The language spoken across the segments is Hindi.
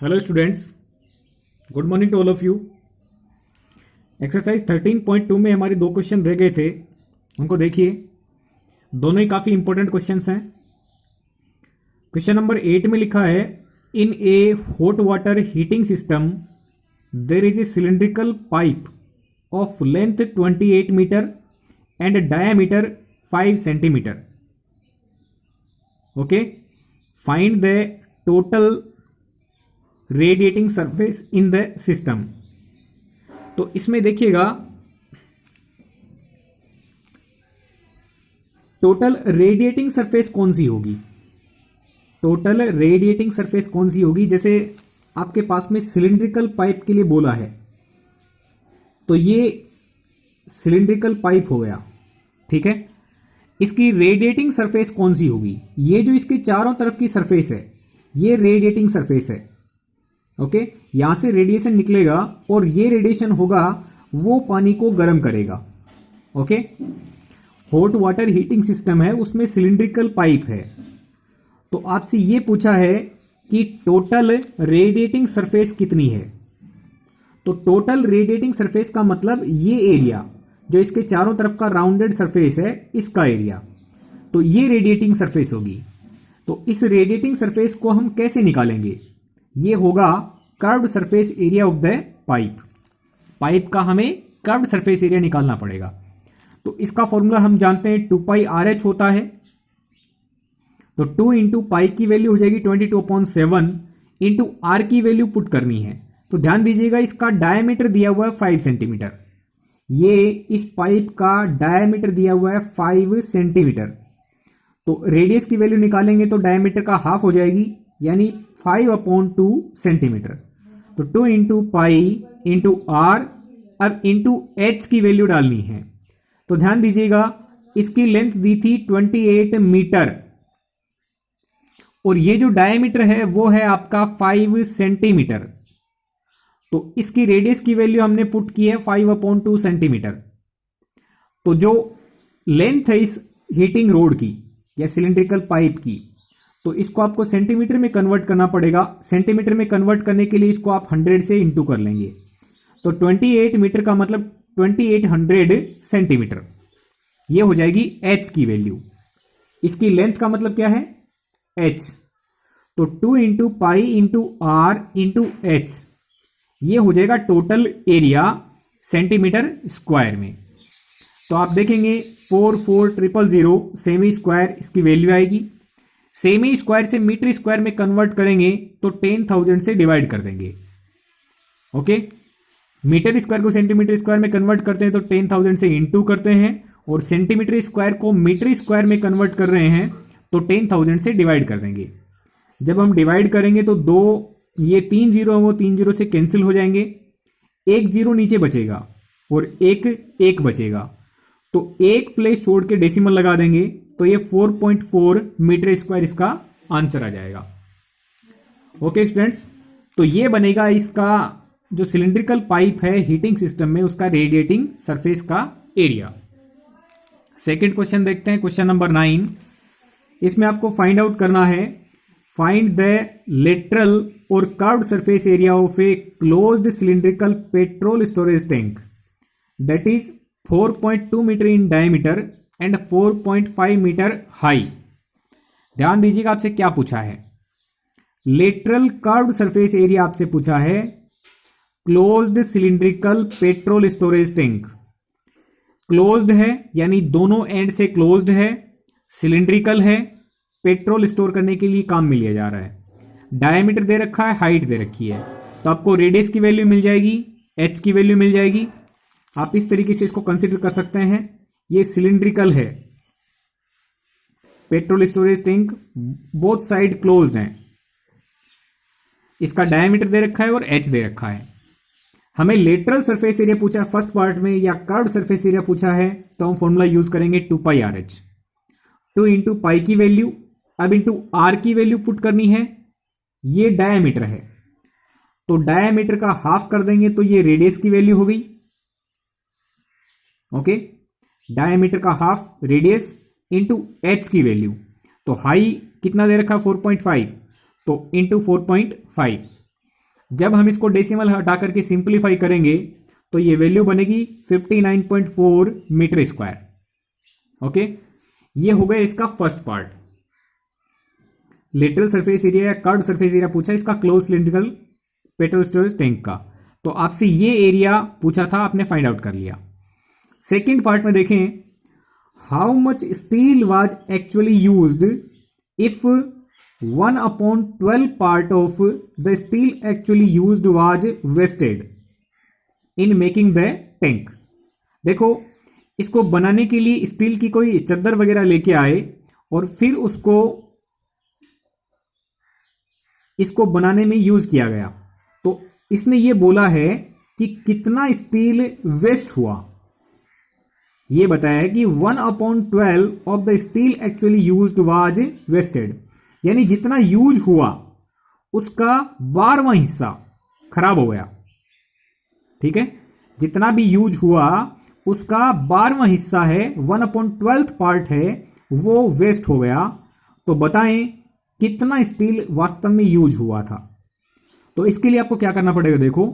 Hello students, good morning to all of you. Exercise 13.2 में हमारे दो क्वेश्चन रह गए थे, उनको देखिए। दोनों ही काफ़ी इंपॉर्टेंट क्वेश्चंस हैं। क्वेश्चन नंबर 8 में लिखा है, in a hot water heating system there is a cylindrical pipe of length 28 metre and diameter 5 centimetre. Okay, find the total radiating surface in the system. तो इसमें देखिएगा, टोटल रेडिएटिंग सरफेस कौन सी होगी। टोटल रेडिएटिंग सरफेस कौन सी होगी, जैसे आपके पास में सिलिंड्रिकल पाइप के लिए बोला है, तो ये सिलिंड्रिकल पाइप हो गया, ठीक है। इसकी रेडिएटिंग सरफेस कौन सी होगी, ये जो इसके चारों तरफ की सरफेस है, ये रेडिएटिंग सरफेस है। ओके, यहां से रेडिएशन निकलेगा और ये रेडिएशन होगा वो पानी को गर्म करेगा। Okay, hot water heating system है, उसमें सिलिंड्रिकल पाइप है। तो आपसे ये पूछा है कि टोटल रेडिएटिंग सरफेस कितनी है। तो टोटल रेडिएटिंग सरफेस का मतलब ये एरिया जो इसके चारों तरफ का राउंडेड सरफेस है, इसका एरिया, तो ये रेडिएटिंग सरफेस होगी। तो इस रेडिएटिंग सरफेस को हम कैसे निकालेंगे, ये होगा curved surface area of the pipe. Pipe का हमें कर्व्ड सरफेस एरिया निकालना पड़ेगा। तो इसका फॉर्मूला हम जानते हैं, 2 पाई आर एच होता है। तो 2 इंटू पाई की वैल्यू हो जाएगी 22/7 इंटू आर की वैल्यू पुट करनी है। तो ध्यान दीजिएगा, इसका डायमीटर दिया हुआ है 5 सेंटीमीटर। ये इस पाइप का डायमीटर दिया हुआ है 5 सेंटीमीटर। तो रेडियस की वैल्यू निकालेंगे तो डायमीटर का हाफ हो जाएगी, यानी 5/2 सेंटीमीटर। तो 2 इंटू पाई इंटू आर, अब इंटू एच की वैल्यू डालनी है। तो ध्यान दीजिएगा, इसकी लेंथ दी थी 28 मीटर और ये जो डायमीटर है वो है आपका 5 सेंटीमीटर। तो इसकी रेडियस की वैल्यू हमने पुट की है 5/2 सेंटीमीटर। तो जो लेंथ है इस हीटिंग रोड की या सिलिंड्रिकल पाइप की, तो इसको आपको सेंटीमीटर में कन्वर्ट करना पड़ेगा। सेंटीमीटर में कन्वर्ट करने के लिए इसको आप 100 से इंटू कर लेंगे। तो 28 मीटर का मतलब 2800 सेंटीमीटर, ये हो जाएगी एच की वैल्यू। इसकी लेंथ का मतलब क्या है, एच। तो 2 into pi into R into H, ये हो जाएगा टोटल एरिया सेंटीमीटर स्क्वायर में। तो आप देखेंगे 44000 सेमी स्क्वायर इसकी वैल्यू आएगी। सेमी स्क्वायर से मीटर स्क्वायर में कन्वर्ट करेंगे तो 10,000 से डिवाइड कर देंगे। ओके, मीटर स्क्वायर को सेंटीमीटर स्क्वायर में कन्वर्ट करते हैं तो 10,000 से इंटू करते हैं, और सेंटीमीटर स्क्वायर को मीटर स्क्वायर में कन्वर्ट कर रहे हैं तो 10,000 से डिवाइड कर देंगे। जब हम डिवाइड करेंगे तो ये 3 जीरो है, वो 3 जीरो से कैंसिल हो जाएंगे, एक जीरो नीचे बचेगा और एक बचेगा। तो एक प्लेस छोड़ के डेसिमल लगा देंगे तो ये 4.4 मीटर स्क्वायर इसका आंसर आ जाएगा। ओके स्टूडेंट्स, तो ये बनेगा इसका जो सिलिंड्रिकल पाइप है हीटिंग सिस्टम में, उसका रेडिएटिंग सरफेस का एरिया। सेकंड क्वेश्चन देखते हैं, क्वेश्चन नंबर 9। इसमें आपको फाइंड आउट करना है, फाइंड द लेटरल और curved surface area of a closed cylindrical petrol storage tank that is 4.2 metre in diameter and 4.5 metre high. ध्यान दीजिएगा, आपसे क्या पूछा है, लेटरल कर्व्ड सरफेस एरिया आपसे पूछा है closed cylindrical petrol storage tank. Closed है यानी दोनों एंड से क्लोज्ड है, सिलिंड्रिकल है, पेट्रोल स्टोर करने के लिए काम में लिया जा रहा है। डायमीटर दे रखा है, हाइट दे रखी है, तो आपको रेडियस की वैल्यू मिल जाएगी, एच की वैल्यू मिल जाएगी। आप इस तरीके से इसको कंसीडर कर सकते हैं, ये सिलिंड्रिकल है, petrol storage tank, both side closed हैं। इसका डायमीटर दे रखा है और एच दे रखा है। हमें लेटरल सरफेस एरिया पूछा है फर्स्ट पार्ट में, या कर्व्ड सरफेस एरिया पूछा है, तो हम फॉर्मूला यूज करेंगे 2 पाई आर एच। 2 इंटू पाई की वैल्यू, अब इंटू आर की वैल्यू पुट करनी है। ये डायमीटर है तो डायमीटर का हाफ कर देंगे तो ये रेडियस की वैल्यू हो गई। ओके, डायमीटर का हाफ, रेडियस इंटू एच की वैल्यू। तो हाई कितना दे रखा 4.5, तो इंटू 4.5। जब हम इसको डेसिमल हटा करके सिंप्लीफाई करेंगे तो ये वैल्यू बनेगी 59.4 मीटर स्क्वायर। ओके, ये हो गया इसका first part. Lateral surface area या कर्व्ड सरफेस एरिया पूछा इसका close cylindrical petrol storage tank का, तो आपसे ये एरिया पूछा था, आपने फाइंड आउट कर लिया। सेकेंड पार्ट में देखें, how much steel was actually used if 1/12 part of the steel actually used was wasted in making the tank. देखो, इसको बनाने के लिए स्टील की कोई चद्दर वगैरह लेके आए और फिर इसको बनाने में यूज किया गया, तो इसने ये बोला है कि कितना स्टील वेस्ट हुआ। ये बताया है कि 1/12 of the steel actually used was wasted, यानी जितना यूज हुआ उसका 12वां हिस्सा खराब हो गया। ठीक है, जितना भी यूज हुआ उसका 12वां हिस्सा है, 1/12 पार्ट है, वो वेस्ट हो गया। तो बताएं कितना स्टील वास्तव में यूज हुआ था। तो इसके लिए आपको क्या करना पड़ेगा, देखो,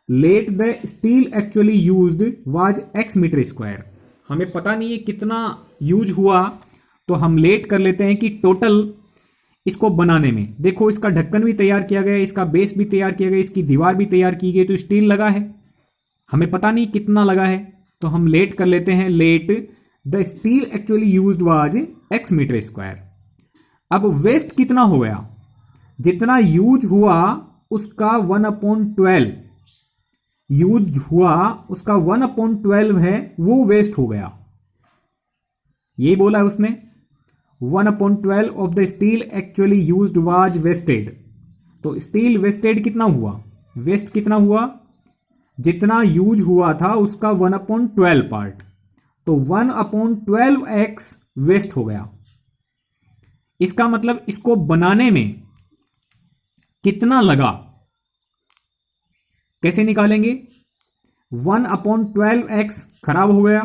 let the steel actually used was x metre square. हमें पता नहीं है कितना यूज हुआ, तो हम लेट कर लेते हैं कि टोटल इसको बनाने में, देखो इसका ढक्कन भी तैयार किया गया, इसका बेस भी तैयार किया गया, इसकी दीवार भी तैयार की गई, तो स्टील लगा है, हमें पता नहीं कितना लगा है, तो हम लेट कर लेते हैं, let the steel actually used was x metre square. अब वेस्ट कितना हो गया, जितना यूज हुआ उसका 1/12 यूज हुआ उसका 1/12 है, वो वेस्ट हो गया। यही बोला है उसने, 1/12 of the steel actually used was wasted. तो स्टील वेस्टेड कितना हुआ, वेस्ट कितना हुआ, जितना यूज हुआ था उसका 1/12 पार्ट, तो 1/12x वेस्ट हो गया। इसका मतलब इसको बनाने में कितना लगा, कैसे निकालेंगे, 1/12x खराब हो गया,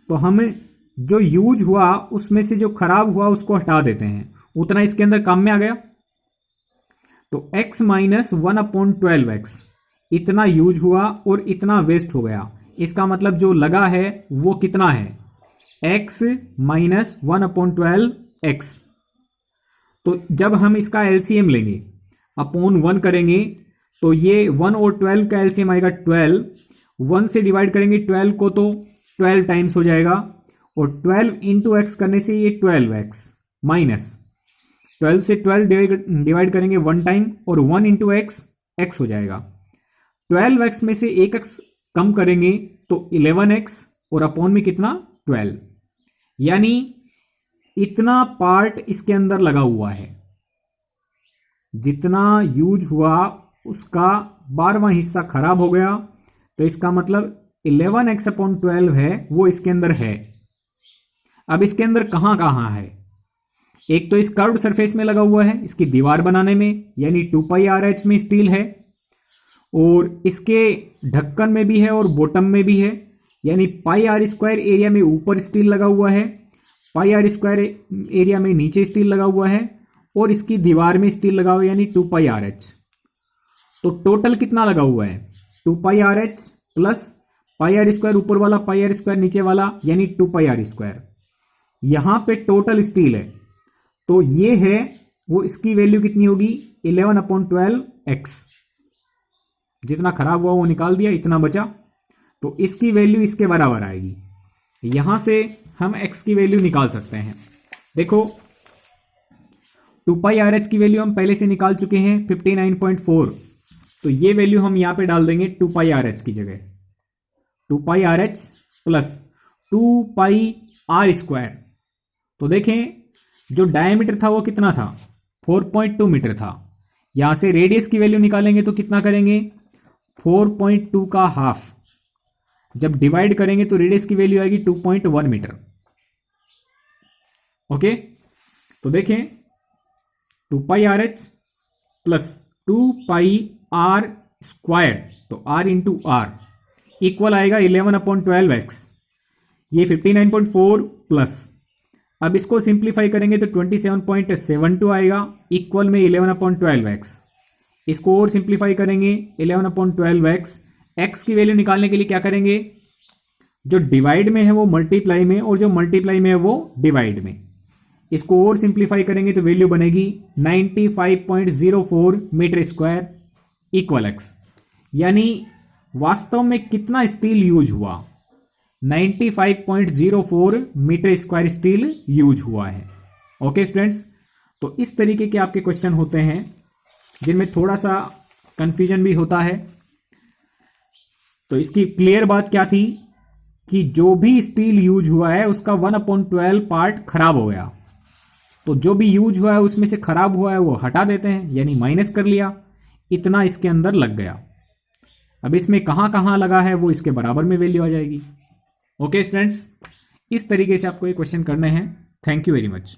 तो हमें जो यूज हुआ उसमें से जो खराब हुआ उसको हटा देते हैं, उतना इसके अंदर काम में आ गया। तो x माइनस 1/12x, इतना यूज हुआ और इतना वेस्ट हो गया। इसका मतलब जो लगा है वो कितना है, x माइनस 1/12x। तो जब हम इसका एलसीएम लेंगे, अपॉन 1 करेंगे, तो ये 1 और 12 का एलसीएम आएगा 12, 1 से डिवाइड करेंगे 12 को तो 12 टाइम्स हो जाएगा, और 12 इंटू एक्स करने से ये 12x माइनस 12 से 12 डिवाइड करेंगे 1 टाइम, और 1 इंटू एक्स एक्स हो जाएगा। 12x में से 1x कम करेंगे तो 11x, और अपॉन में कितना 12, यानी इतना पार्ट इसके अंदर लगा हुआ है, जितना यूज हुआ उसका 12वां हिस्सा खराब हो गया, तो इसका मतलब 11x/12 है वो इसके अंदर है। अब इसके अंदर कहां कहां है, एक तो इस कर्व्ड सरफेस में लगा हुआ है, इसकी दीवार बनाने में, यानी 2πRH में स्टील है, और इसके ढक्कन में भी है और बॉटम में भी है, यानी πr² एरिया में ऊपर स्टील लगा हुआ है, πr² एरिया में नीचे स्टील लगा हुआ है, और इसकी दीवार में स्टील लगा हुआ है, यानी 2πRH। तो टोटल कितना लगा हुआ है, 2πRH प्लस πr² ऊपर वाला, πr² नीचे वाला, यानी 2πr²। यहां पे टोटल स्टील है, तो ये है वो, इसकी वैल्यू कितनी होगी, 11/12x। जितना खराब हुआ वो निकाल दिया, इतना बचा, तो इसकी वैल्यू इसके बराबर आएगी। यहां से हम x की वैल्यू निकाल सकते हैं। देखो 2πRH की वैल्यू हम पहले से निकाल चुके हैं 59.4, तो ये वैल्यू हम यहां पे डाल देंगे 2πRH की जगह, 2πRH प्लस 2πr²। तो देखें जो डायमीटर था वो कितना था, 4.2 मीटर था। यहां से रेडियस की वैल्यू निकालेंगे तो कितना करेंगे, 4.2 का हाफ, जब डिवाइड करेंगे तो रेडियस की वैल्यू आएगी 2.1 मीटर। ओके, तो देखें 2πRH प्लस 2πr², तो r इंटू आर इक्वल आएगा 11/12x, ये 59.4 प्लस, अब इसको सिंप्लीफाई करेंगे तो 27.72 आएगा, इक्वल में 11/12x। इसको और सिंप्लीफाई करेंगे 11/12x। x की वैल्यू निकालने के लिए क्या करेंगे, जो डिवाइड में है वो मल्टीप्लाई में, और जो मल्टीप्लाई में है वो डिवाइड में। इसको और सिंप्लीफाई करेंगे तो वैल्यू बनेगी 95.04 मीटर स्क्वायर इक्वल x। यानी वास्तव में कितना स्टील यूज हुआ, 95.04 मीटर स्क्वायर स्टील यूज हुआ है। ओके स्टूडेंट्स, तो इस तरीके के आपके क्वेश्चन होते हैं जिनमें थोड़ा सा कंफ्यूजन भी होता है। तो इसकी क्लियर बात क्या थी कि जो भी स्टील यूज हुआ है उसका 1/12 पार्ट खराब हो गया, तो जो भी यूज हुआ है उसमें से खराब हुआ है वो हटा देते हैं, यानी माइनस कर लिया, इतना इसके अंदर लग गया। अब इसमें कहां कहां लगा है वो इसके बराबर में वैल्यू आ जाएगी। ओके स्टूडेंट्स, इस तरीके से आपको ये क्वेश्चन करने हैं। Thank you very much.